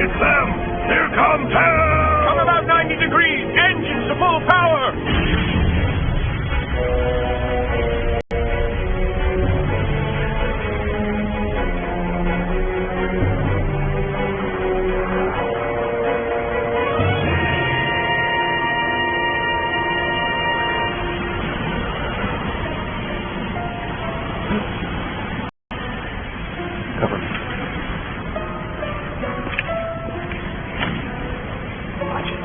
It's them! Here comes hell! Come about 90 degrees! Engines to full power! Cover me. Watch it.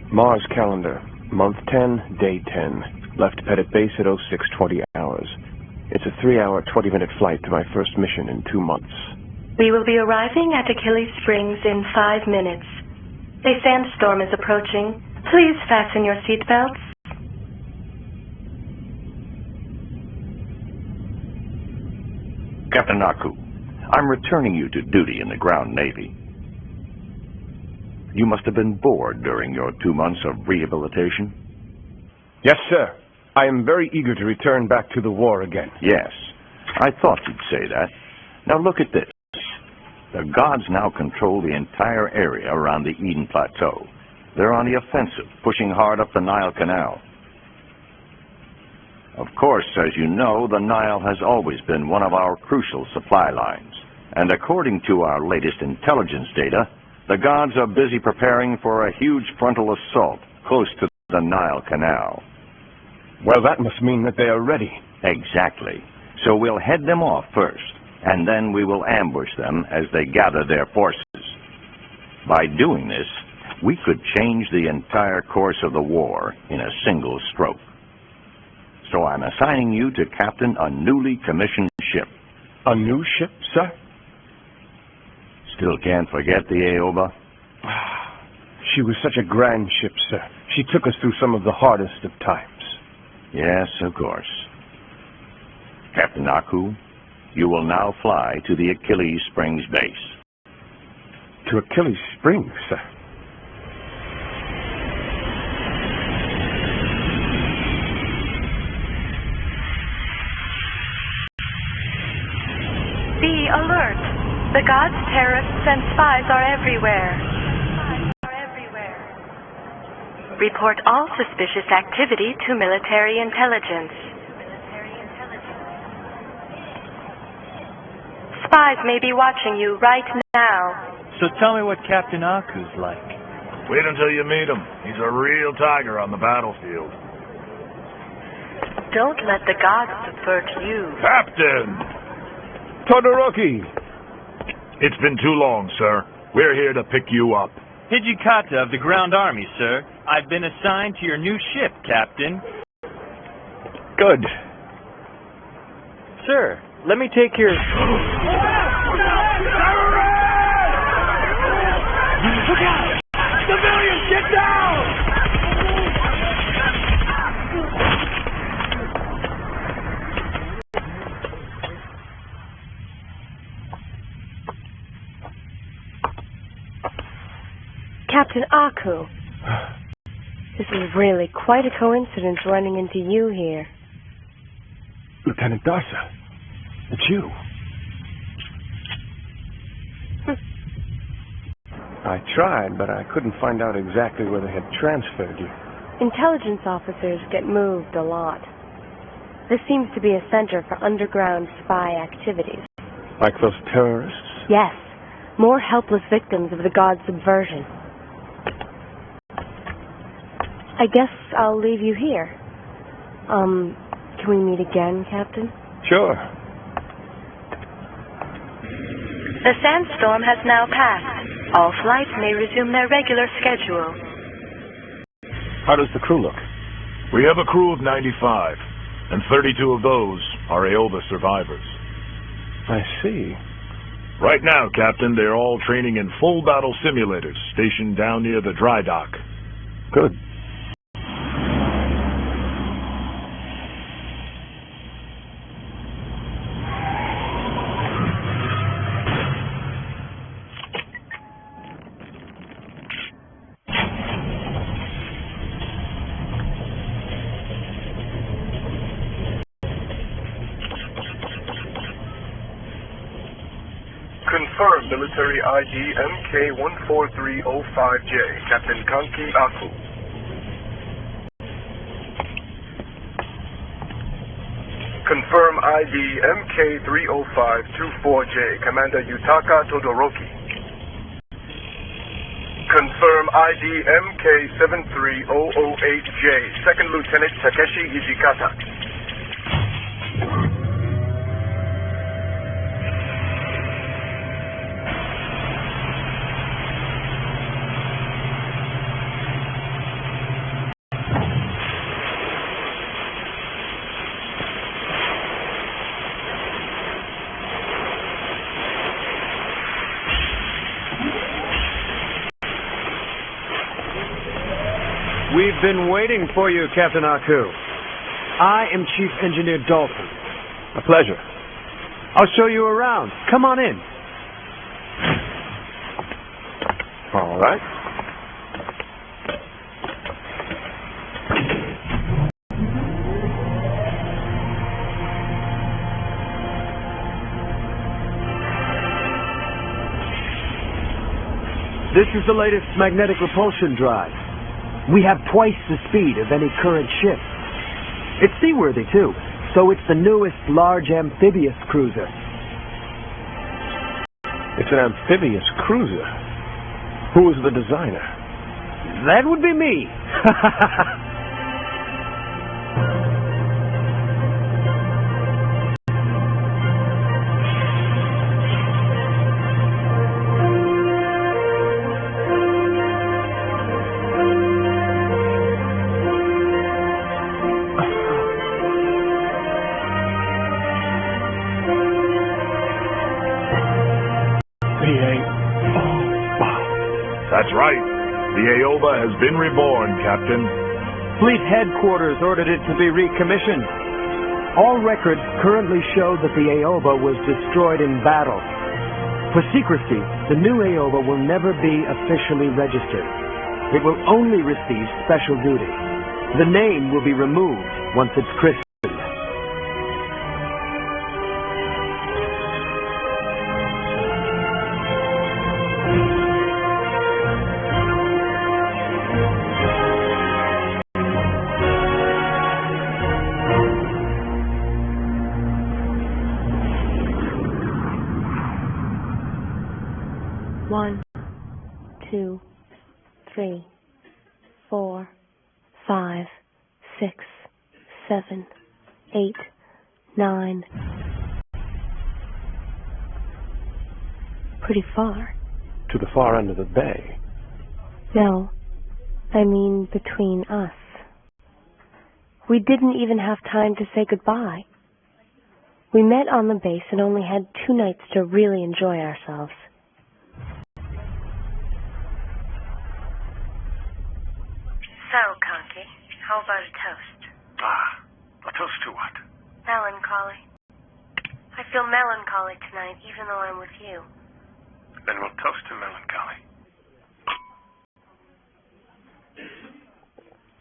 Mars calendar, month 10, day 10. Left Pettit Base at 06:20 hours. It's a 3-hour, 20-minute flight to my first mission in 2 months. We will be arriving at Achilles Springs in 5 minutes. A sandstorm is approaching. Please fasten your seatbelts. Captain Aku, I'm returning you to duty in the Ground Navy. You must have been bored during your 2 months of rehabilitation. Yes, sir. I am very eager to return back to the war again. Yes, I thought you'd say that. Now look at this. The gods now control the entire area around the Eden Plateau. They're on the offensive, pushing hard up the Nile Canal. Of course, as you know, the Nile has always been one of our crucial supply lines. And according to our latest intelligence data, the gods are busy preparing for a huge frontal assault close to the Nile Canal. Well, that must mean that they are ready. Exactly. So we'll head them off first, and then we will ambush them as they gather their forces. By doing this, we could change the entire course of the war in a single stroke. So I'm assigning you to captain a newly commissioned ship. A new ship, sir? Still can't forget the Aoba? She was such a grand ship, sir. She took us through some of the hardest of times. Yes, of course. Captain Aku, you will now fly to the Achilles Springs base. To Achilles Springs, sir? Be alert. The gods, terrorists, and spies are everywhere. Report all suspicious activity to military intelligence. Spies may be watching you right now. So tell me what Captain Aku's like. Wait until you meet him. He's a real tiger on the battlefield. Don't let the gods subvert you. Captain! Todoroki! It's been too long, sir. We're here to pick you up. Hijikata of the Ground Army, sir. I've been assigned to your new ship, Captain. Good. Sir, let me take your... Look out! Civilians, get down! Captain Aku. This is really quite a coincidence running into you here. Lieutenant Darsa, it's you. I tried, but I couldn't find out exactly where they had transferred you. Intelligence officers get moved a lot. This seems to be a center for underground spy activities. Like those terrorists? Yes, More helpless victims of the god's subversion. I guess I'll leave you here. Can we meet again, Captain? Sure. The sandstorm has now passed. All flights may resume their regular schedule. How does the crew look? We have a crew of 95, and 32 of those are Aoba survivors. I see. Right now, Captain, they're all training in full battle simulators stationed down near the dry dock. Good. Confirm military ID MK14305J, Captain Kanki Aku. Confirm ID MK30524J, Commander Yutaka Todoroki. Confirm ID MK73008J, Second Lieutenant Takeshi Hijikata. We've been waiting for you, Captain Aku. I am Chief Engineer Dalton. A pleasure. I'll show you around. Come on in. All right. This is the latest magnetic repulsion drive. We have twice the speed of any current ship. It's seaworthy, too, so it's the newest large amphibious cruiser. It's an amphibious cruiser. Who is the designer? That would be me. That's right. The Aoba has been reborn, Captain. Fleet headquarters ordered it to be recommissioned. All records currently show that the Aoba was destroyed in battle. For secrecy, the new Aoba will never be officially registered. It will only receive special duty. The name will be removed once it's christened. One, 2, 3, 4, 5, 6, 7, 8, 9. Pretty far. To the far end of the bay. No, I mean between us. We didn't even have time to say goodbye. We met on the base and only had 2 nights to really enjoy ourselves. So, Conky, how about a toast? A toast to what? Melancholy. I feel melancholy tonight, even though I'm with you. Then we'll toast to melancholy.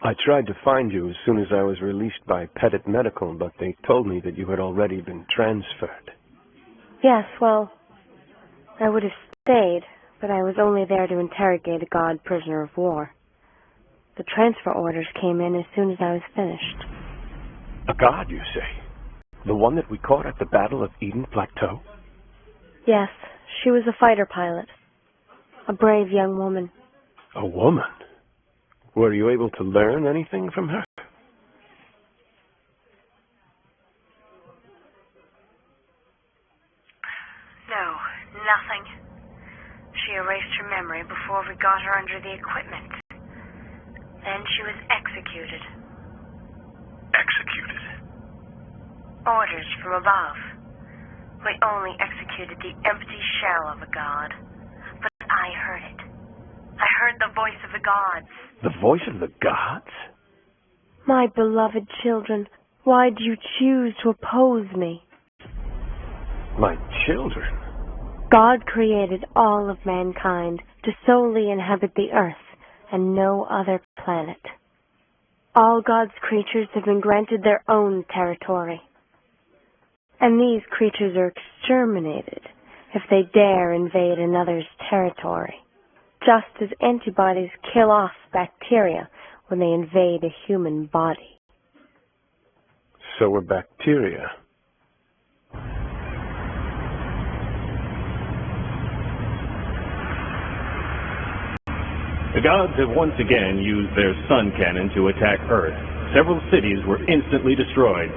I tried to find you as soon as I was released by Pettit Medical, but they told me that you had already been transferred. Yes, well, I would have stayed, but I was only there to interrogate a god prisoner of war. The transfer orders came in as soon as I was finished. A god, you say? The one that we caught at the Battle of Eden Plateau? Yes, She was a fighter pilot. A brave young woman. A woman? Were you able to learn anything from her? No, nothing. She erased her memory before we got her under the equipment. Then she was executed. Executed? Orders from above. We only executed the empty shell of a god. But I heard it. I heard the voice of the gods. The voice of the gods? My beloved children, why do you choose to oppose me? My children? God created all of mankind to solely inhabit the earth and no other planet. All God's creatures have been granted their own territory. And these creatures are exterminated if they dare invade another's territory, just as antibodies kill off bacteria when they invade a human body. So we're bacteria. The gods have once again used their sun cannon to attack Earth. Several cities were instantly destroyed.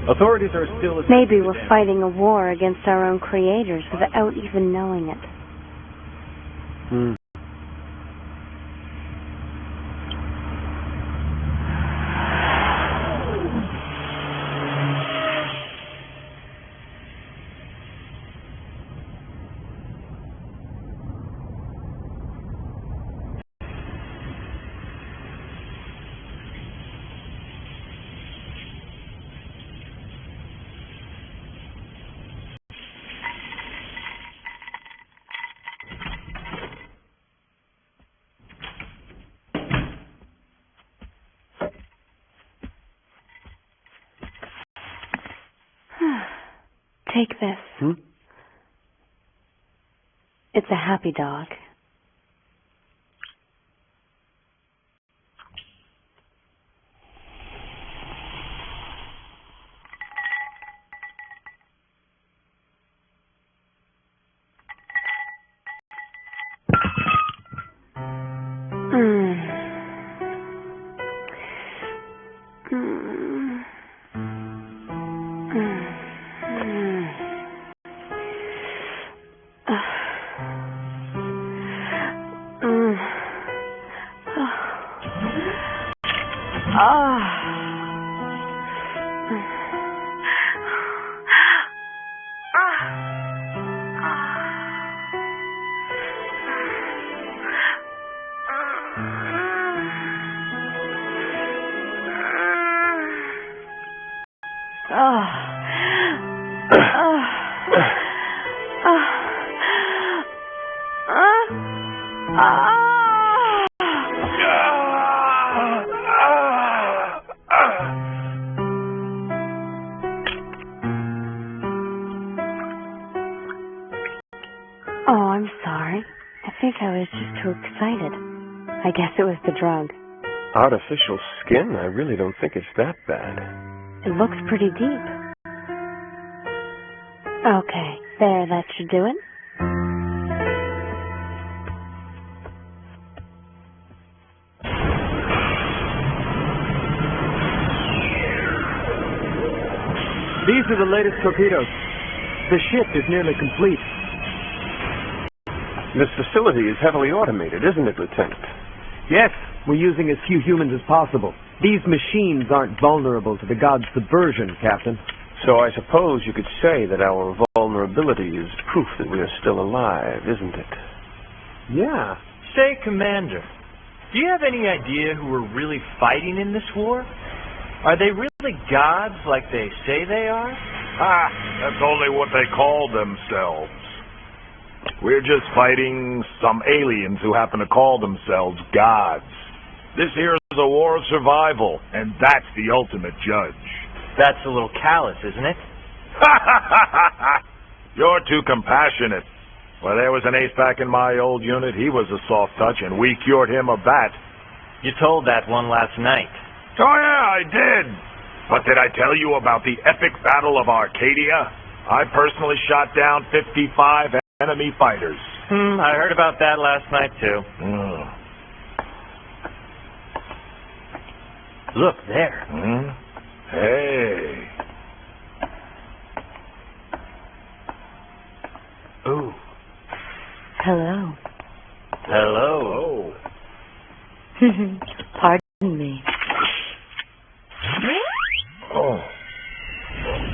Authorities are still... Maybe we're fighting a war against our own creators without even knowing it. Take this. It's a happy dog. Oh, I'm sorry. I think I was just too excited. I guess it was the drug. Artificial skin? I really don't think it's that bad. It looks pretty deep. Okay, there, that should do it. These are the latest torpedoes. The ship is nearly complete. This facility is heavily automated, isn't it, Lieutenant? Yes, we're using as few humans as possible. These machines aren't vulnerable to the gods' subversion, Captain. So I suppose you could say that our vulnerability is proof that we are still alive, isn't it? Yeah. Say, Commander, do you have any idea who we're really fighting in this war? Are they really gods like they say they are? That's only what they call themselves. We're just fighting some aliens who happen to call themselves gods. This here is a war of survival, and that's the ultimate judge. That's a little callous, isn't it? You're too compassionate. Well, there was an ace back in my old unit. He was a soft touch, and we cured him of that. You told that one last night. Oh, yeah, I did. But did I tell you about the epic Battle of Arcadia? I personally shot down 55 enemy fighters. I heard about that last night, too. Look, there. Hey. Ooh. Hello. Hello. Pardon me. Oh.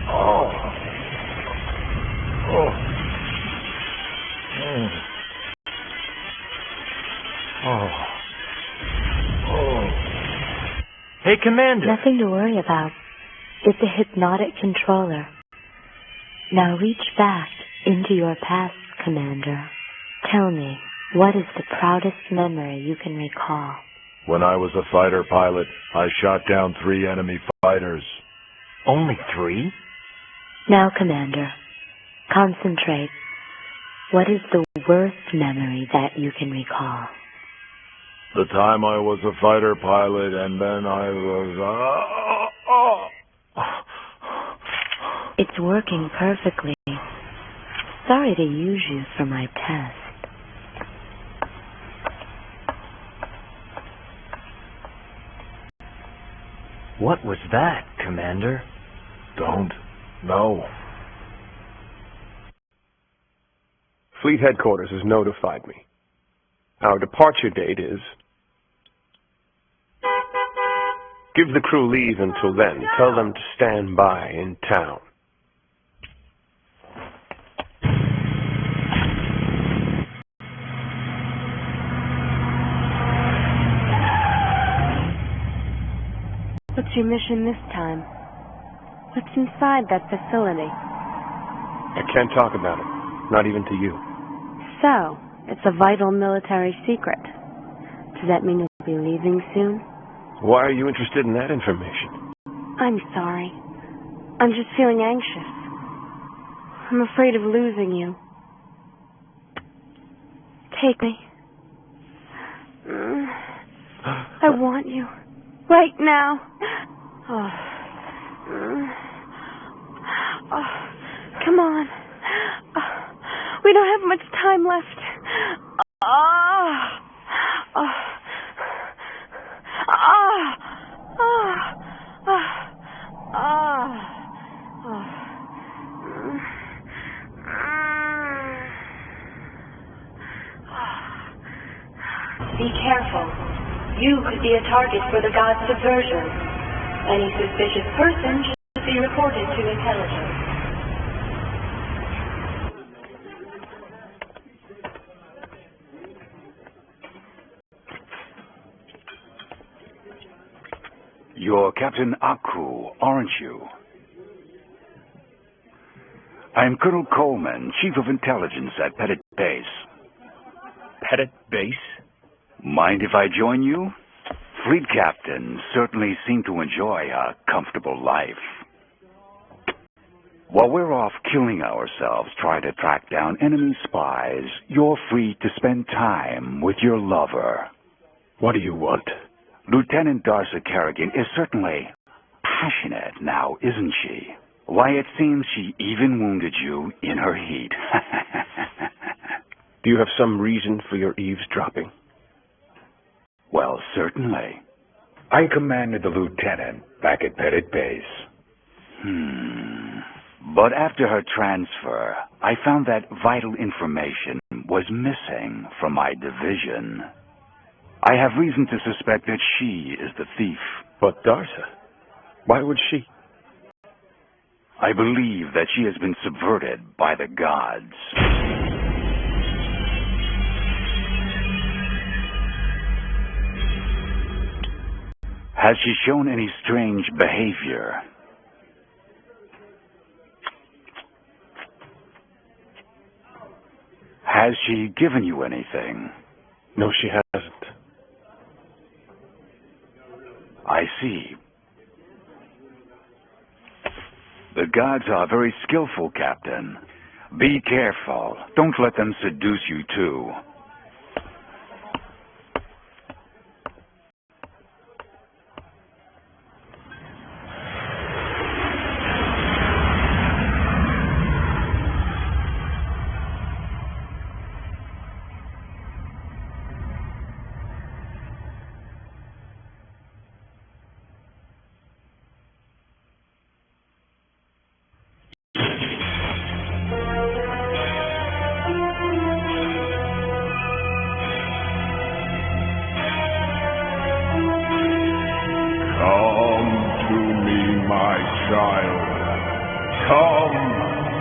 Oh. Oh. Oh. Oh. Hey, Commander. Nothing to worry about. It's a hypnotic controller. Now reach back into your past, Commander. Tell me, what is the proudest memory you can recall? When I was a fighter pilot, I shot down 3 enemy fighters. Only 3? Now, Commander, concentrate. What is the worst memory that you can recall? The time I was a fighter pilot, and then I was... It's working perfectly. Sorry to use you for my test. What was that, Commander? Don't know. Fleet headquarters has notified me. Our departure date is... Give the crew leave until then. Tell them to stand by in town. What's your mission this time? What's inside that facility? I can't talk about it. Not even to you. So, it's a vital military secret. Does that mean you'll be leaving soon? Why are you interested in that information? I'm sorry. I'm just feeling anxious. I'm afraid of losing you. Take me. I want you. Right now. Oh. Come on. We don't have much time left. Be careful. You could be a target for the god's subversion. Any suspicious person should be reported to intelligence. You're Captain Aku, aren't you? I'm Colonel Coleman, Chief of Intelligence at Pettit Base. Pettit Base? Mind if I join you? Fleet captains certainly seem to enjoy a comfortable life. While we're off killing ourselves trying to track down enemy spies, you're free to spend time with your lover. What do you want? Lieutenant Darcy Kerrigan is certainly passionate now, isn't she? Why, it seems she even wounded you in her heat. Do you have some reason for your eavesdropping? Well, certainly. I commanded the lieutenant back at Pettit Base. But after her transfer, I found that vital information was missing from my division. I have reason to suspect that she is the thief. But Darcy, why would she? I believe that she has been subverted by the gods. Has she shown any strange behavior? Has she given you anything? No, she hasn't. I see. The gods are very skillful, Captain. Be careful. Don't let them seduce you, too.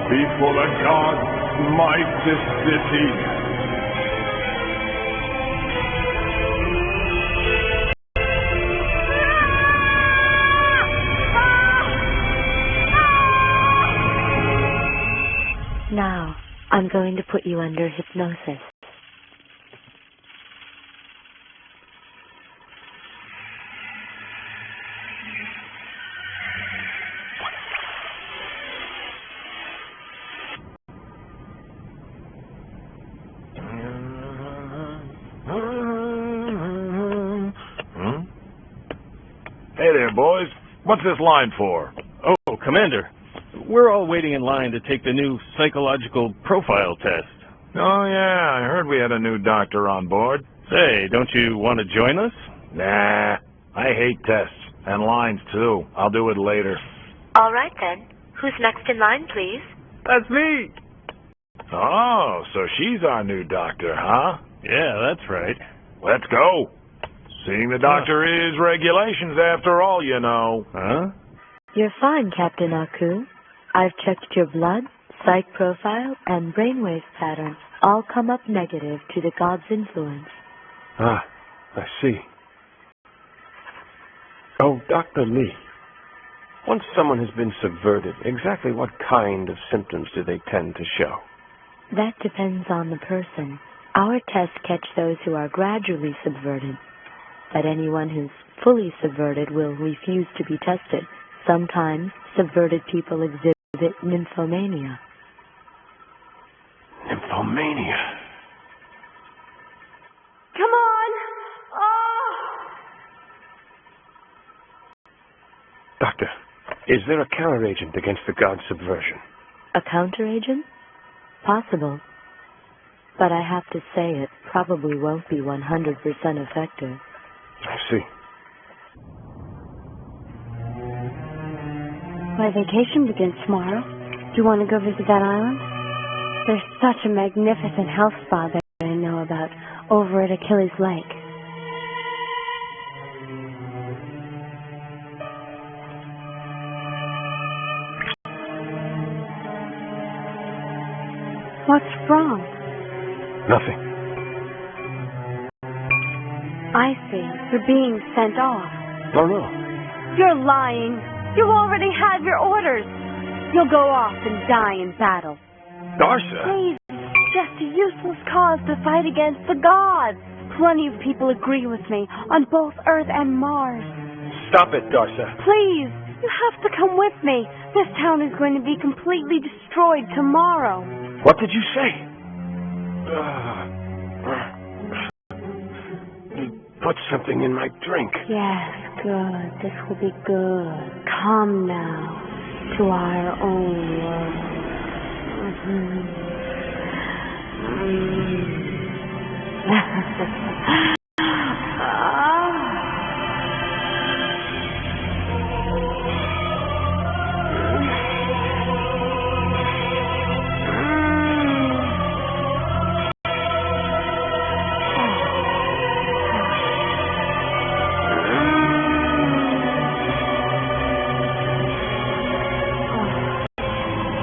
before the gods smite this city. Now, I'm going to put you under hypnosis. Hey there, boys. What's this line for? Oh, Commander. We're all waiting in line to take the new psychological profile test. Oh, yeah, I heard we had a new doctor on board. Say, don't you want to join us? Nah, I hate tests. And lines, too. I'll do it later. All right, then. Who's next in line, please? That's me. Oh, so she's our new doctor, huh? Yeah, that's right. Let's go. Seeing the doctor is regulations after all, you know. Huh? You're fine, Captain Aku. I've checked your blood, psych profile, and brainwave pattern. All come up negative to the god's influence. Ah, I see. Oh, Dr. Lee. Once someone has been subverted, exactly what kind of symptoms do they tend to show? That depends on the person. Our tests catch those who are gradually subverted, but anyone who's fully subverted will refuse to be tested. Sometimes subverted people exhibit nymphomania. Nymphomania. Come on! Oh! Doctor, is there a counteragent against the god's subversion? A counteragent? Possible. But I have to say it probably won't be 100% effective. I see. My vacation begins tomorrow. Do you want to go visit that island? There's such a magnificent health spa that I know about over at Achilles Lake. What's wrong? Nothing. I see. You're being sent off. Oh, no. You're lying. You already have your orders. You'll go off and die in battle. Darsa? Please, just a useless cause to fight against the gods. Plenty of people agree with me on both Earth and Mars. Stop it, Darsa. Please, you have to come with me. This town is going to be completely destroyed tomorrow. What did you say? Put something in my drink. Yes, good. This will be good. Come now to our own world.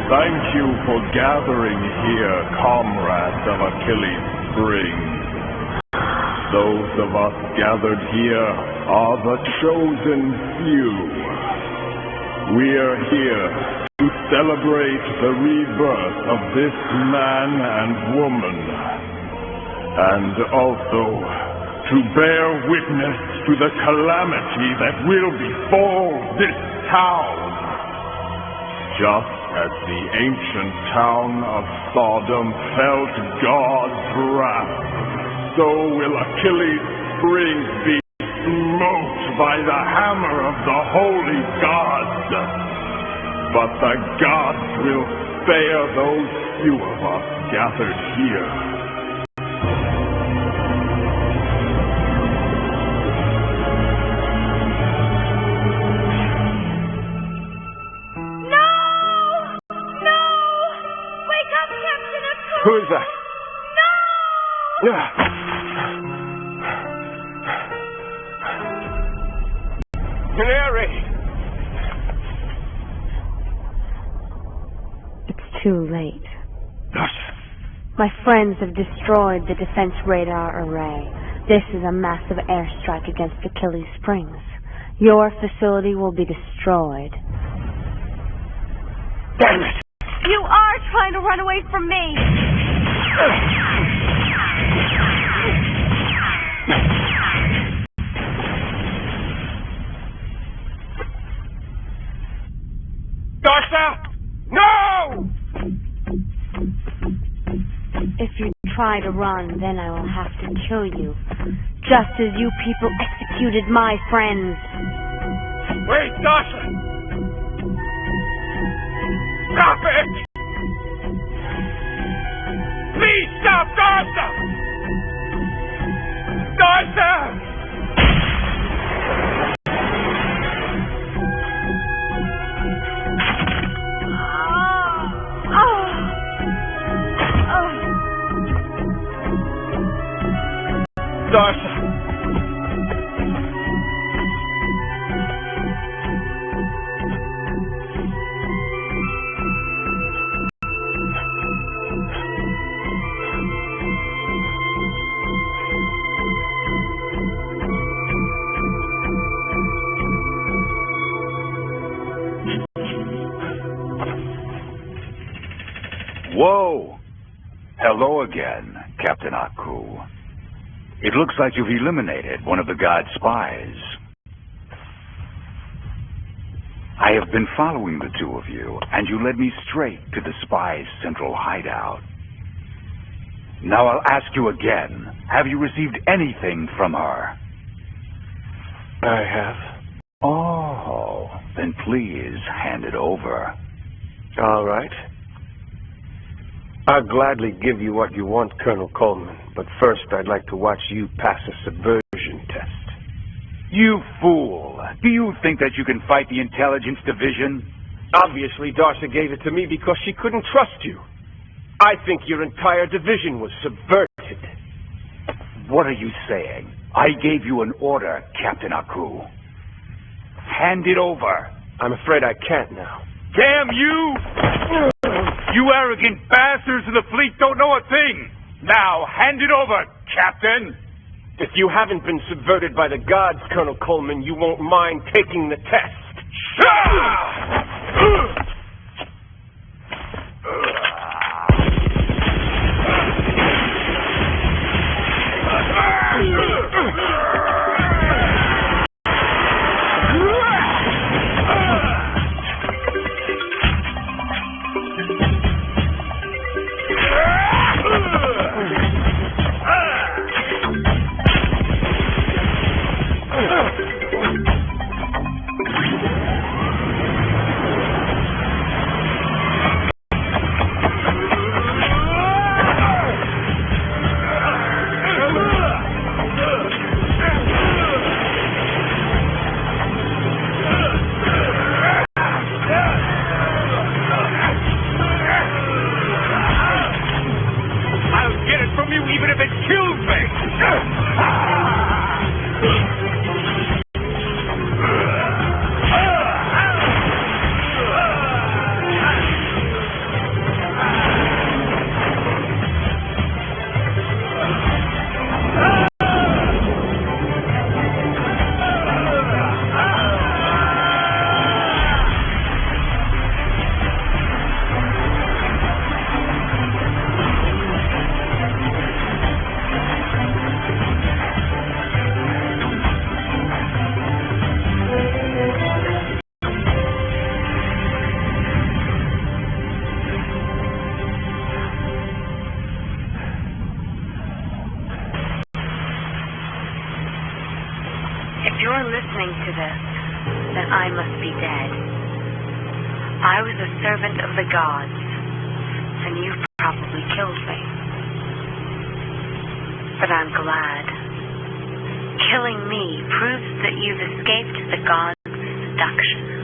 Thank you for gathering here, comrades of Achilles Spring. Those of us gathered here are the chosen few. We are here to celebrate the rebirth of this man and woman, and also to bear witness to the calamity that will befall this town. Just as the ancient town of Sodom felt God's wrath, so will Achilles Spring be smote by the hammer of the holy gods. But the gods will spare those few of us gathered here. Who is that? No! Mary! It's too late. Darsa. My friends have destroyed the defense radar array. This is a massive airstrike against Achilles Springs. Your facility will be destroyed. Damn it! You are trying to run away from me! Darsa! No! If you try to run, then I will have to kill you. Just as you people executed my friends. Wait, Darsa! Stop it! Please stop, Darsa! Darsa! Darsa! Whoa! Hello again, Captain Aku. It looks like you've eliminated one of the God's spies. I have been following the two of you, and you led me straight to the spy's central hideout. Now I'll ask you again, have you received anything from her? I have. Oh, then please hand it over. All right. I'll gladly give you what you want, Colonel Coleman, but first I'd like to watch you pass a subversion test. You fool! Do you think that you can fight the intelligence division? Obviously, Darsa gave it to me because she couldn't trust you. I think your entire division was subverted. What are you saying? I gave you an order, Captain Aku. Hand it over. I'm afraid I can't now. Damn you! You arrogant bastards in the fleet don't know a thing! Now, hand it over, Captain! If you haven't been subverted by the gods, Colonel Coleman, you won't mind taking the test. listening to this, then I must be dead. I was a servant of the gods, and you've probably killed me. But I'm glad. Killing me proves that you've escaped the gods' seduction.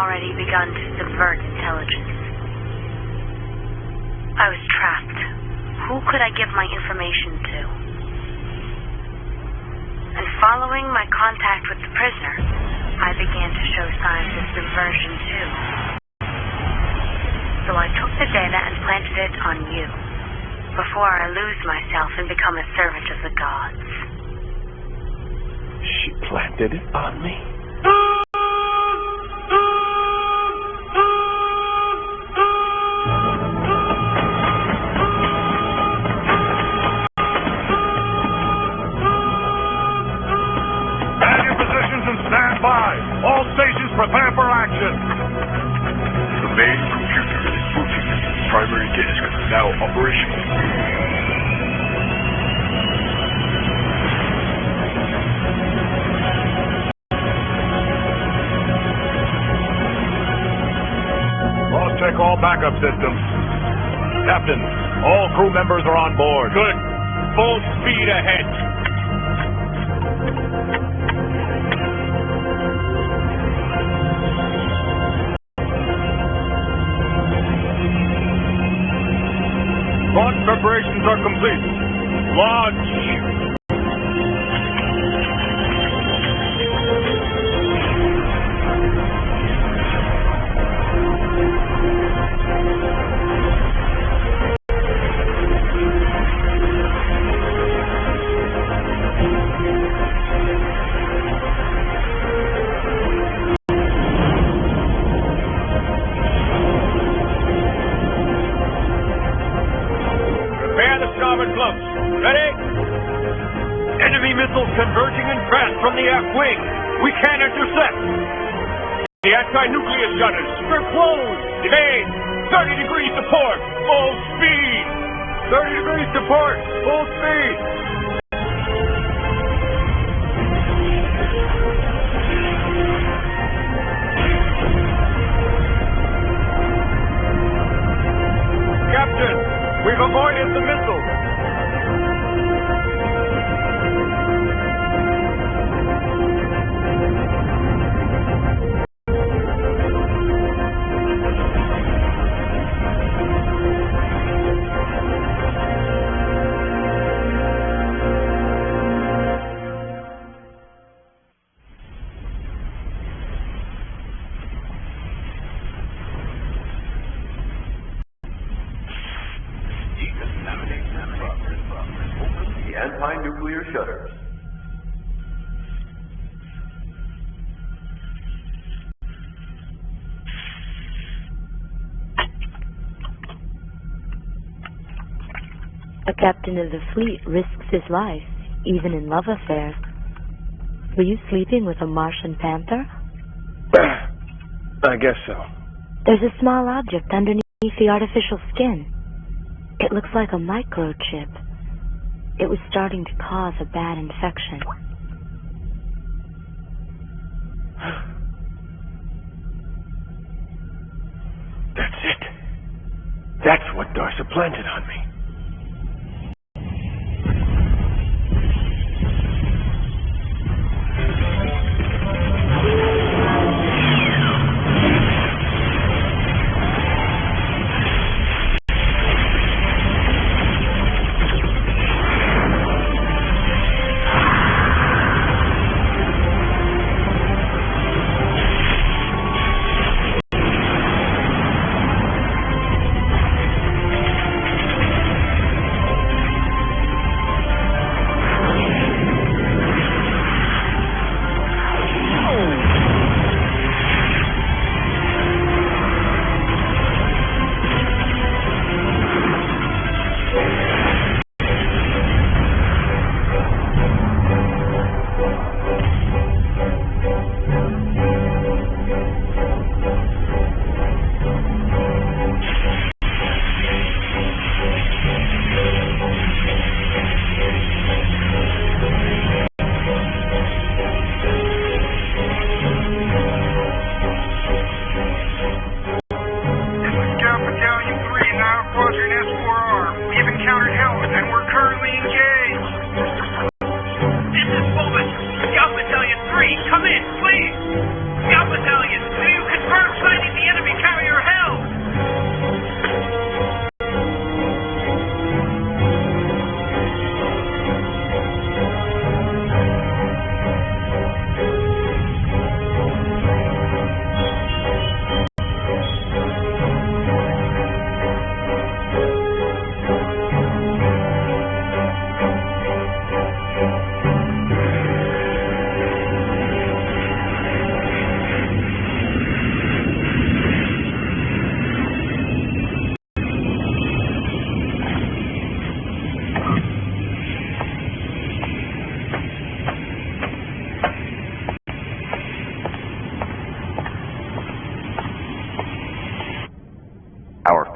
already begun to subvert intelligence. I was trapped. Who could I give my information to? And following my contact with the prisoner, I began to show signs of subversion too. So I took the data and planted it on you, before I lose myself and become a servant of the gods. She planted it on me? Man your positions and stand by. All stations prepare for action. The main computer is booting. Primary disk now operational. Check all backup systems. Captain, all crew members are on board. Good. Full speed ahead. Launch preparations are complete. Launch. Converging in fast from the aft wing. We can't intercept. The anti-nuclear shutters. They're closed. Evade. 30 degrees to port. Full speed. 30 degrees to port. Full speed. Captain, we've avoided the missile. Anti-nuclear shutters. A captain of the fleet risks his life, even in love affairs. Were you sleeping with a Martian panther? I guess so. There's a small object underneath the artificial skin. It looks like a microchip. It was starting to cause a bad infection. That's it. That's what Darsa planted on me.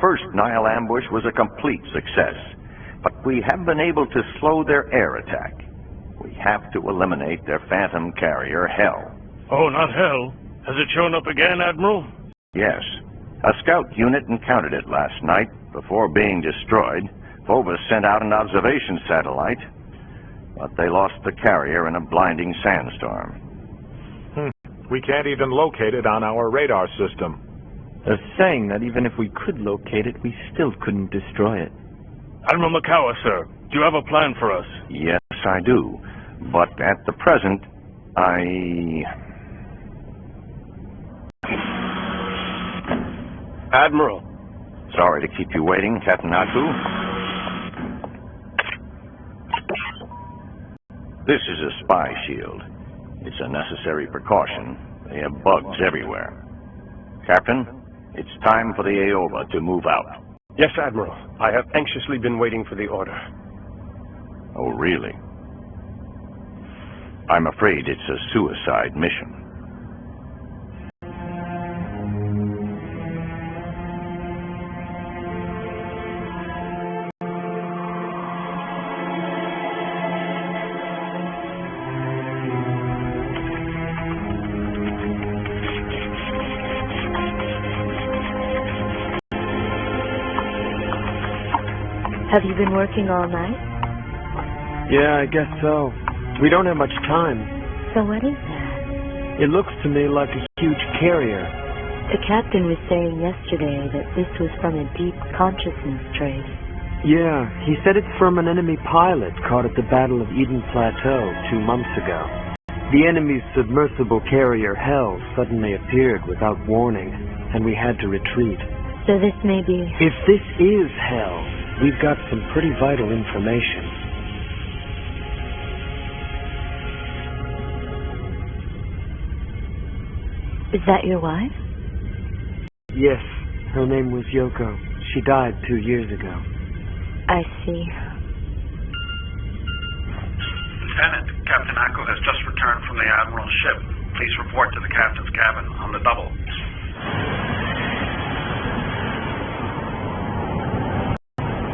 first Nile ambush was a complete success, but we have been able to slow their air attack. We have to eliminate their phantom carrier, Hell. Oh, not Hell. Has it shown up again, Admiral? Yes. A scout unit encountered it last night. Before being destroyed, Phobos sent out an observation satellite, but they lost the carrier in a blinding sandstorm. We can't even locate it on our radar system. They're saying that even if we could locate it, we still couldn't destroy it. Admiral Makawa, sir, do you have a plan for us? Yes, I do. But at the present, Admiral. Sorry to keep you waiting, Captain Aku. This is a spy shield. It's a necessary precaution. They have bugs everywhere. Captain, it's time for the Aoba to move out. Yes, Admiral. I have anxiously been waiting for the order. Oh, really? I'm afraid it's a suicide mission. Have you been working all night? Yeah, I guess so. We don't have much time. So what is that? It looks to me like a huge carrier. The captain was saying yesterday that this was from a deep consciousness trace. Yeah, he said it's from an enemy pilot caught at the Battle of Eden Plateau 2 months ago. The enemy's submersible carrier, Hell, suddenly appeared without warning, and we had to retreat. So this may be... If this is Hell, we've got some pretty vital information. Is that your wife? Yes, her name was Yoko. She died 2 years ago. I see. Lieutenant, Captain Ako has just returned from the Admiral's ship. Please report to the captain's cabin on the double.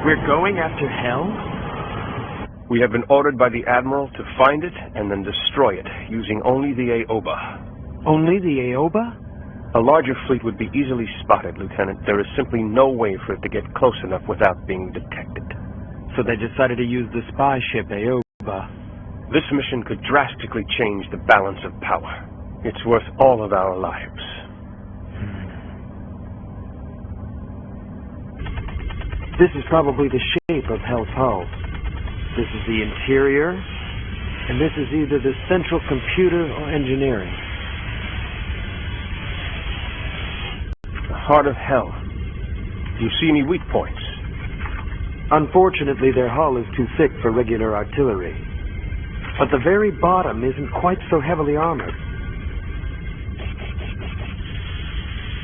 We're going after Hell? We have been ordered by the Admiral to find it and then destroy it, using only the Aoba. Only the Aoba? A larger fleet would be easily spotted, Lieutenant. There is simply no way for it to get close enough without being detected. So they decided to use the spy ship Aoba. This mission could drastically change the balance of power. It's worth all of our lives. This is probably the shape of Hell's hull. This is the interior, and this is either the central computer or engineering. The heart of Hell. Do you see any weak points? Unfortunately, their hull is too thick for regular artillery. But the very bottom isn't quite so heavily armored.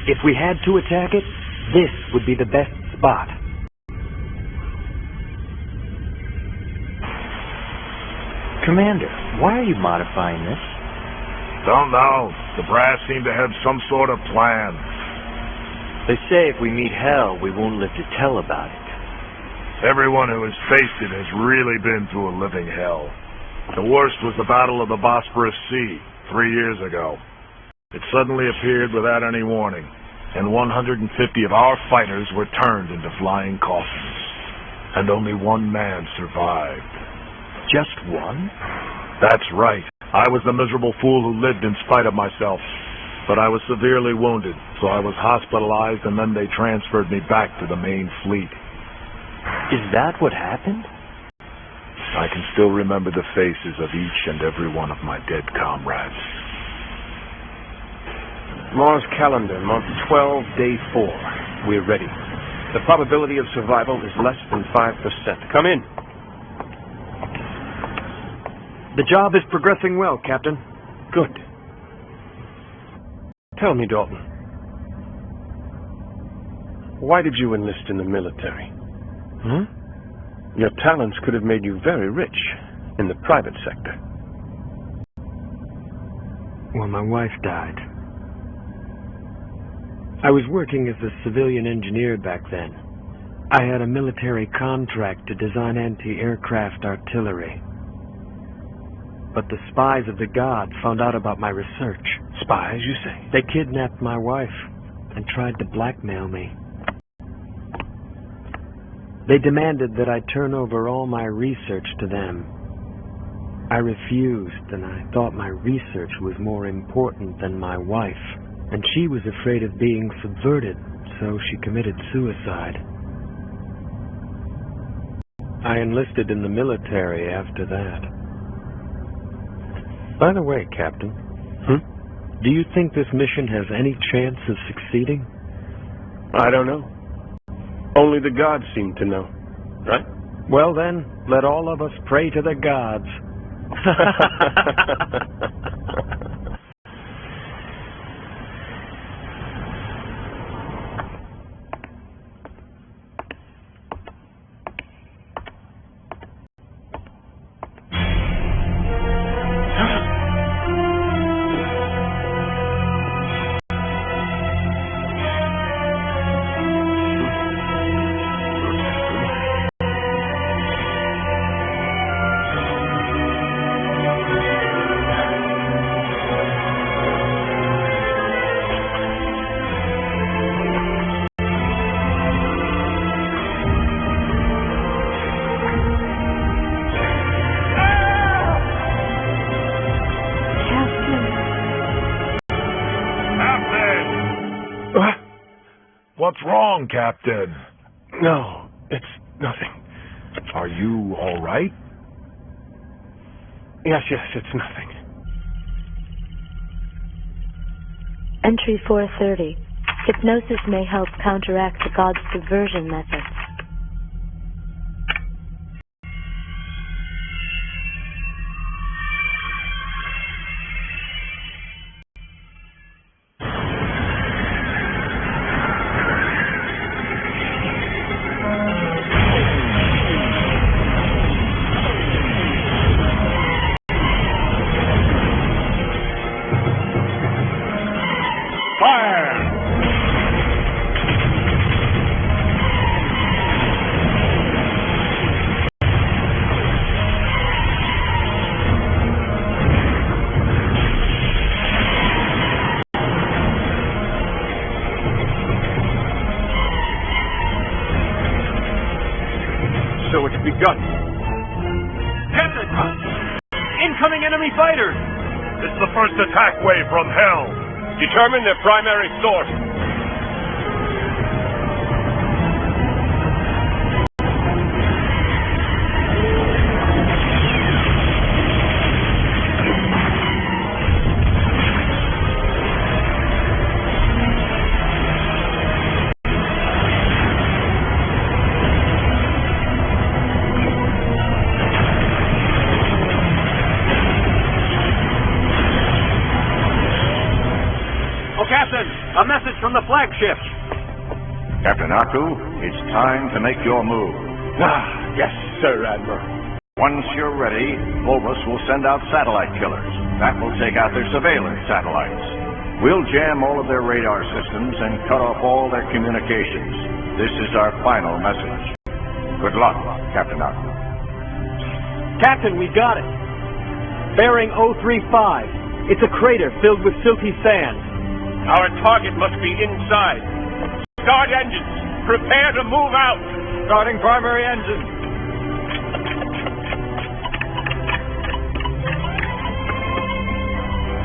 If we had to attack it, this would be the best spot. Commander, why are you modifying this? Don't know. The brass seem to have some sort of plan. They say if we meet Hell, we won't live to tell about it. Everyone who has faced it has really been through a living hell. The worst was the Battle of the Bosporus Sea 3 years ago. It suddenly appeared without any warning, and 150 of our fighters were turned into flying coffins. And only one man survived. Just one? That's right. I was the miserable fool who lived in spite of myself. But I was severely wounded, so I was hospitalized, and then they transferred me back to the main fleet. Is that what happened? I can still remember the faces of each and every one of my dead comrades. Mars calendar, month 12, day 4. We're ready. The probability of survival is less than 5%. Come in. The job is progressing well, Captain. Good. Tell me, Dalton. Why did you enlist in the military? Your talents could have made you very rich in the private sector. Well, my wife died. I was working as a civilian engineer back then. I had a military contract to design anti-aircraft artillery. But the spies of the gods found out about my research. Spies, you say? They kidnapped my wife and tried to blackmail me. They demanded that I turn over all my research to them. I refused, and I thought my research was more important than my wife. And she was afraid of being subverted, so she committed suicide. I enlisted in the military after that. By the way, Captain, do you think this mission has any chance of succeeding? I don't know. Only the gods seem to know, right? Well then, let all of us pray to the gods. What's wrong, Captain? No, it's nothing. Are you all right? Yes, it's nothing. Entry 430. Hypnosis may help counteract the god's subversion methods. So it's begun. Captain! Incoming enemy fighters! It's the first attack wave from hell. Determine their primary source. Captain, a message from the flagship. Captain Aku, it's time to make your move. Yes, sir, Admiral. Once you're ready, Volvus will send out satellite killers. That will take out their surveillance satellites. We'll jam all of their radar systems and cut off all their communications. This is our final message. Good luck, Captain Aku. Captain, we got it. Bearing 035. It's a crater filled with silty sand. Our target must be inside. Start engines. Prepare to move out. Starting primary engine.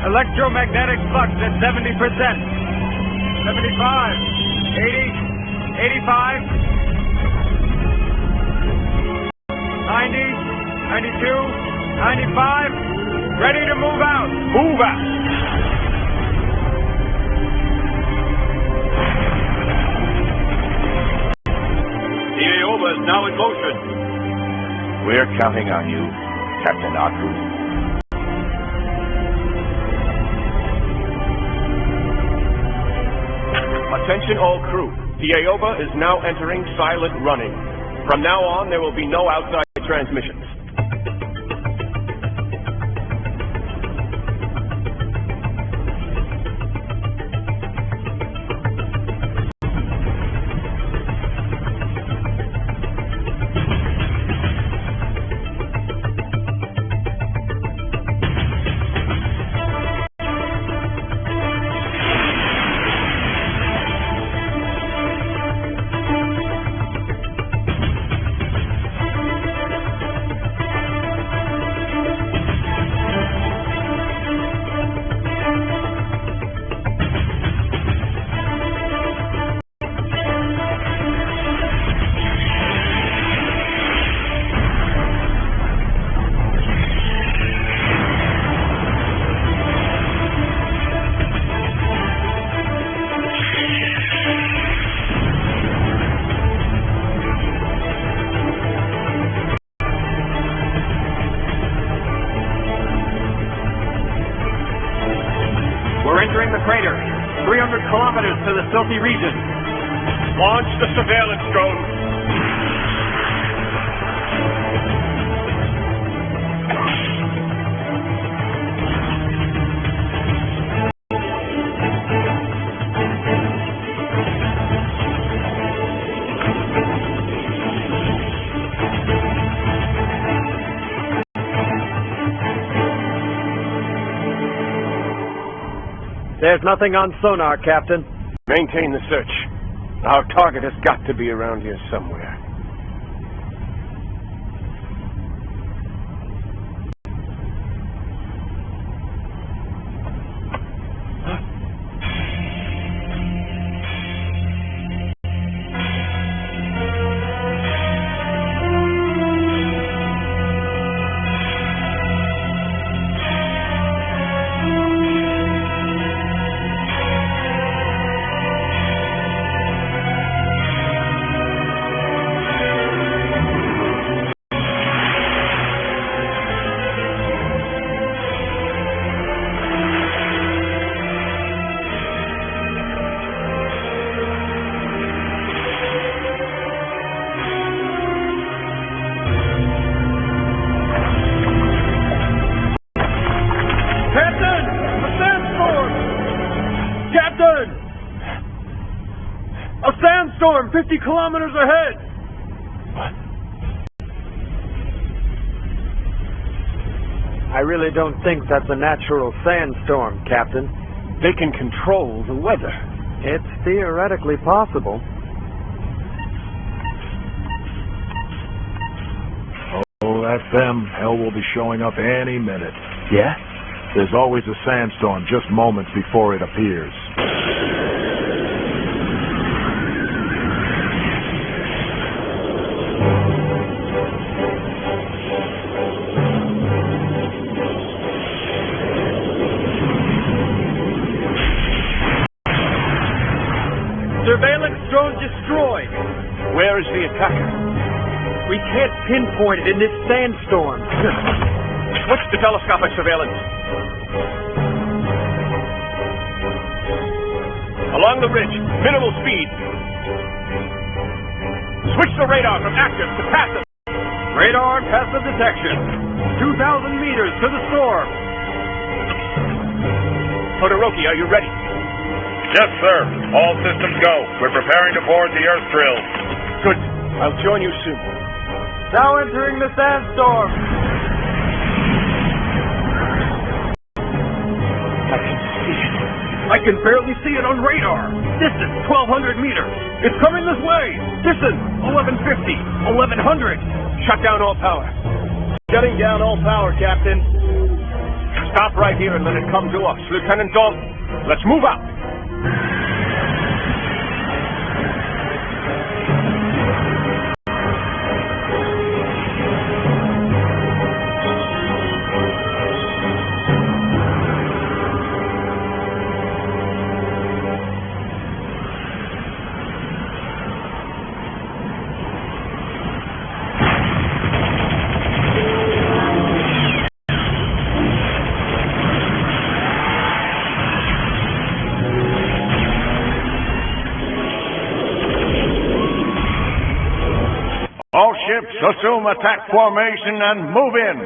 Electromagnetic flux at 70%. 75. 80. 85. 90. 92. 95. Ready to move out. Move out. The Aoba is now in motion. We're counting on you, Captain Aku. Attention all crew. The Aoba is now entering silent running. From now on, there will be no outside transmissions. filthy region. Launch the surveillance drone. There's nothing on sonar, Captain. Maintain the search. Our target has got to be around here somewhere. A sandstorm 50 kilometers ahead! I really don't think that's a natural sandstorm, Captain. They can control the weather. It's theoretically possible. Oh, that's them. Hell will be showing up any minute. Yeah? There's always a sandstorm just moments before it appears. Surveillance drone destroyed. Where is the attacker? We can't pinpoint it in this sandstorm. Switch to telescopic surveillance. Along the ridge, minimal speed. Switch the radar from active to passive. Radar and passive detection. 2,000 meters to the storm. Todoroki, are you ready? Yes, sir. All systems go. We're preparing to board the Earth drill. Good. I'll join you soon. Now entering the sandstorm. I can see it. I can barely see it on radar. Distance 1,200 meters. It's coming this way. Distance 1,150, 1,100. Shut down all power. Shutting down all power, Captain. Stop right here and let it come to us. Lieutenant Dalton, let's move out. All ships assume attack formation and move in.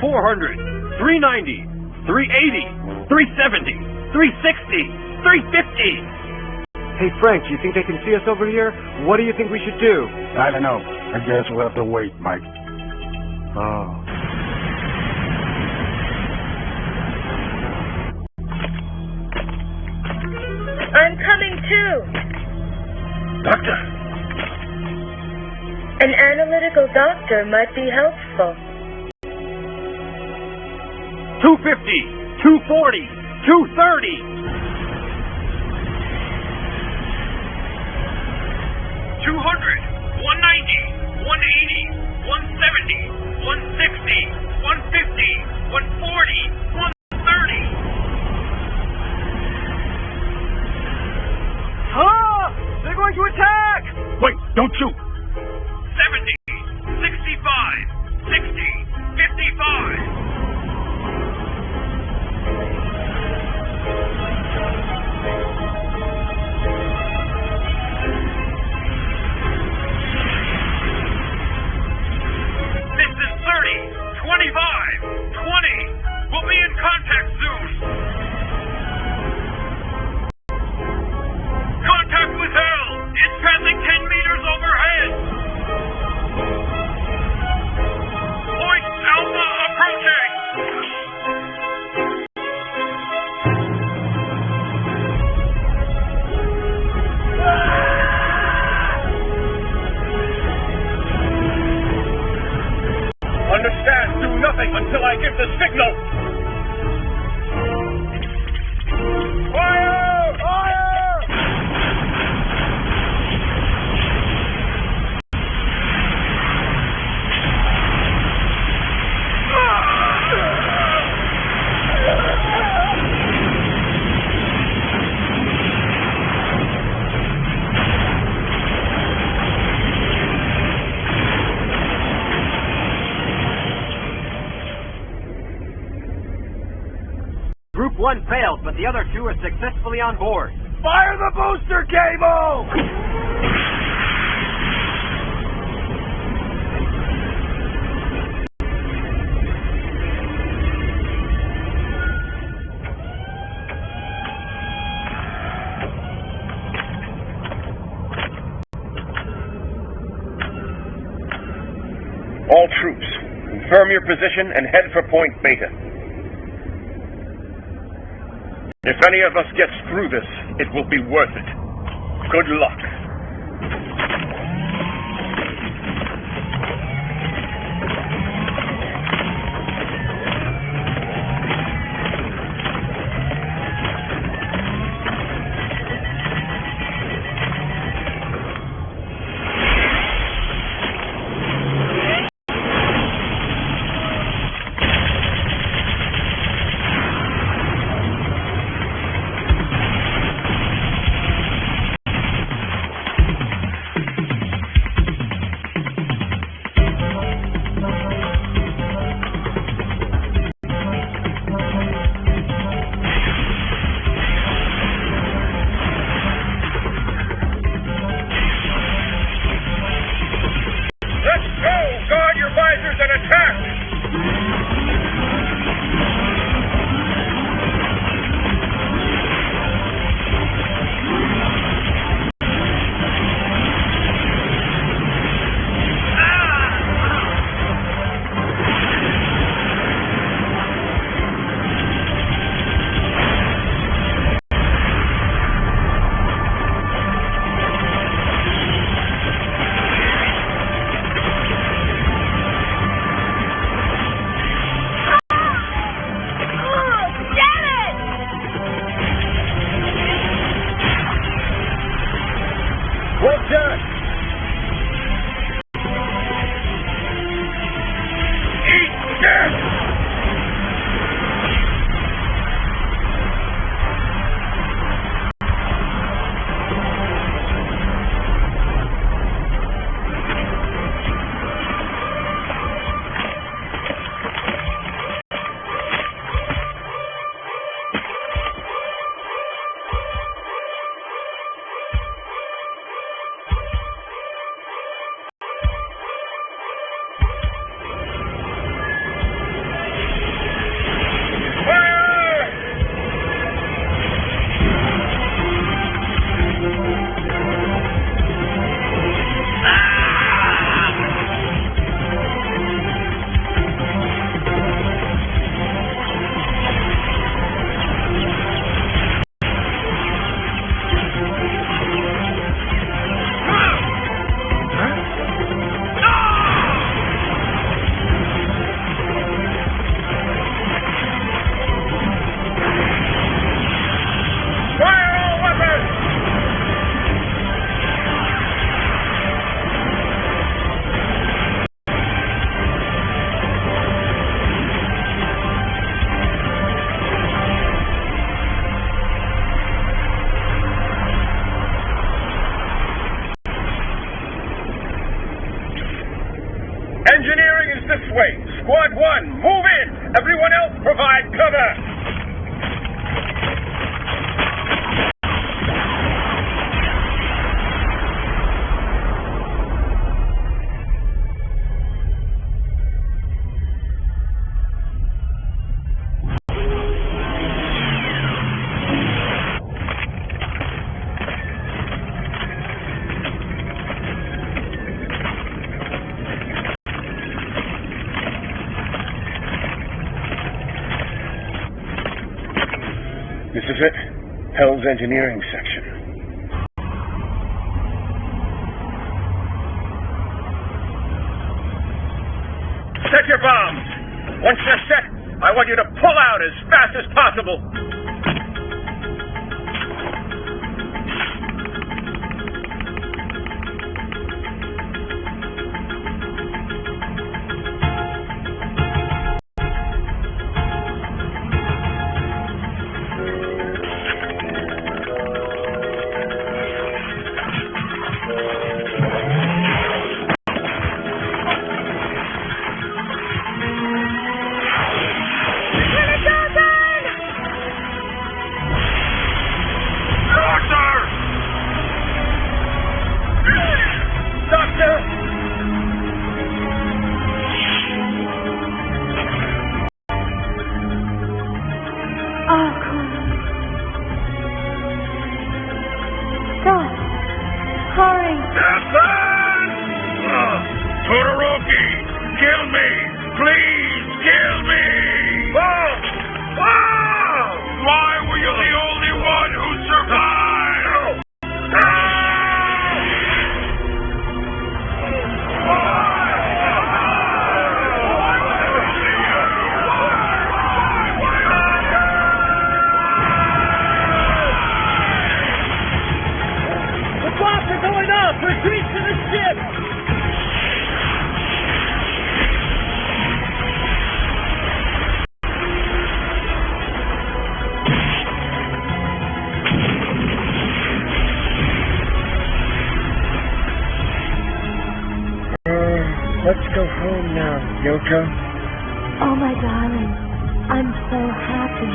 $400, $390, $380, $370, $360, $350. Hey, Frank, do you think they can see us over here? What do you think we should do? I don't know. I guess we'll have to wait, Mike. Oh. Doctor! An analytical doctor might be helpful. 250, 240, 230. 200, 190, 180, 170, 160, 150, 140, 130. Ah! They're going to attack! Wait, don't shoot. 70, 65, 60, 55. Distance 30, 25, 20. We'll be in contact soon. Contact withheld. It's passing 10 meters overhead. Point Alpha approaching. Understand, do nothing until I give the signal. Fire! Fire! Group 1 failed, but the other two are successfully on board. Fire the booster cable! All troops, confirm your position and head for Point Beta. If any of us gets through this, it will be worth it. Good luck. This is it. Hell's engineering section. Set your bombs. Once they're set, I want you to pull out as fast as possible. Let's go home now, Yoko. Oh, my darling. I'm so happy.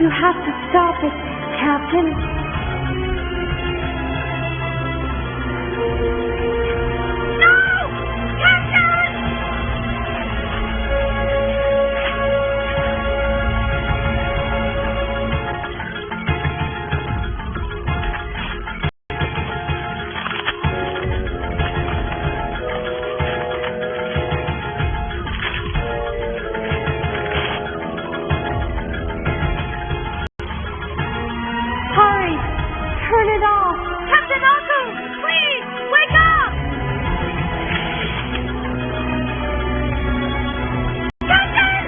You have to stop it, Captain. No! Captain! Turn it off! Captain Aku! Please! Wake up! Captain!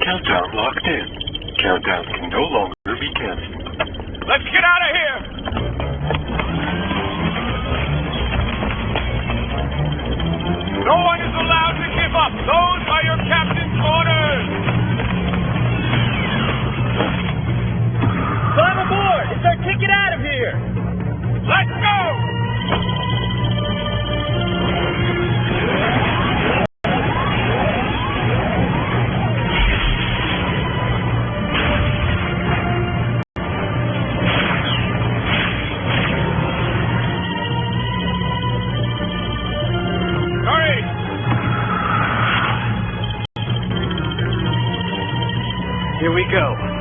Countdown locked in. Countdown can no longer be canceled. Let's get out of here! No one is allowed to give up. Those are your captain's orders. Climb aboard! It's our ticket out of here! Let's go! Here we go.